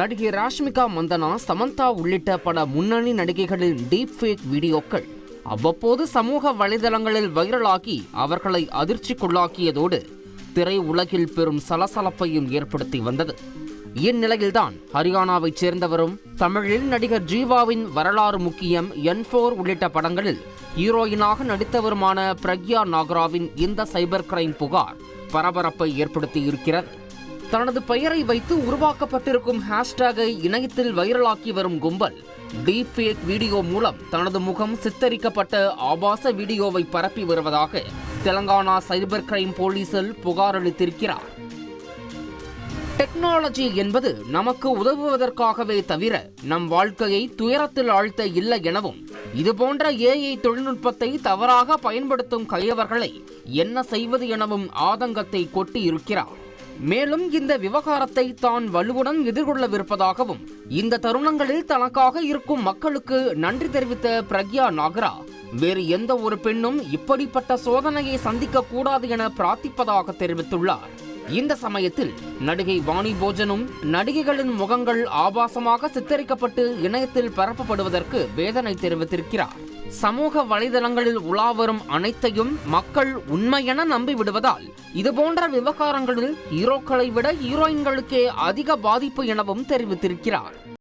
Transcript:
நடிகை ராஷ்மிகா மந்தனா, சமந்தா உள்ளிட்ட பல முன்னணி நடிகைகளின் டீப் ஃபேக் வீடியோக்கள் அவ்வப்போது சமூக வலைதளங்களில் வைரலாகி அவர்களை அதிர்ச்சிக்குள்ளாக்கியதோடு திரை உலகில் பெரும் சலசலப்பையும் ஏற்படுத்தி வந்தது. இந்நிலையில்தான் ஹரியானாவைச் சேர்ந்தவரும் தமிழில் நடிகர் ஜீவாவின் வரலாறு முக்கியம், N4 உள்ளிட்ட படங்களில் ஹீரோயினாக நடித்தவருமான பிரக்யா நாகராவின் இந்த சைபர் கிரைம் புகார் பரபரப்பை ஏற்படுத்தி இருக்கிறது. தனது பெயரை வைத்து உருவாக்கப்பட்டிருக்கும் ஹேஷ்டேகை இணையத்தில் வைரலாக்கி வரும் கும்பல் டீப் ஃபேக் வீடியோ மூலம் தனது முகம் சித்தரிக்கப்பட்ட ஆபாச வீடியோவை பரப்பி வருவதாக தெலங்கானா சைபர் கிரைம் போலீசில் புகார் அளித்திருக்கிறார். டெக்னாலஜி என்பது நமக்கு உதவுவதற்காகவே தவிர நம் வாழ்க்கையை துயரத்தில் ஆழ்த்த இல்லை எனவும், இதுபோன்ற AI தொழில்நுட்பத்தை தவறாக பயன்படுத்தும் கையவர்களை என்ன செய்வது எனவும் ஆதங்கத்தை கொட்டி இருக்கிறார். மேலும் இந்த விவகாரத்தை தான் வலுவுடன் எதிர்கொள்ளவிருப்பதாகவும், இந்த தருணங்களில் தனக்காக இருக்கும் மக்களுக்கு நன்றி தெரிவித்த பிரக்யா நாகரா, வேறு எந்த ஒரு பெண்ணும் இப்படிப்பட்ட சோதனையை சந்திக்க கூடாது என பிரார்த்திப்பதாக தெரிவித்துள்ளார். இந்த சமயத்தில் நடிகை வாணி போஜனும் நடிகைகளின் முகங்கள் ஆபாசமாக சித்தரிக்கப்பட்டு இணையத்தில் பரப்பப்படுவதற்கு வேதனை தெரிவித்திருக்கிறார். சமூக வலைதளங்களில் உலாவரும் அனைத்தையும் மக்கள் உண்மையென நம்பி விடுவதால் இதுபோன்ற விவகாரங்களில் ஹீரோக்களை விட ஹீரோயின்களுக்கே அதிக பாதிப்பு எனவும் தெரிவித்திருக்கிறார்.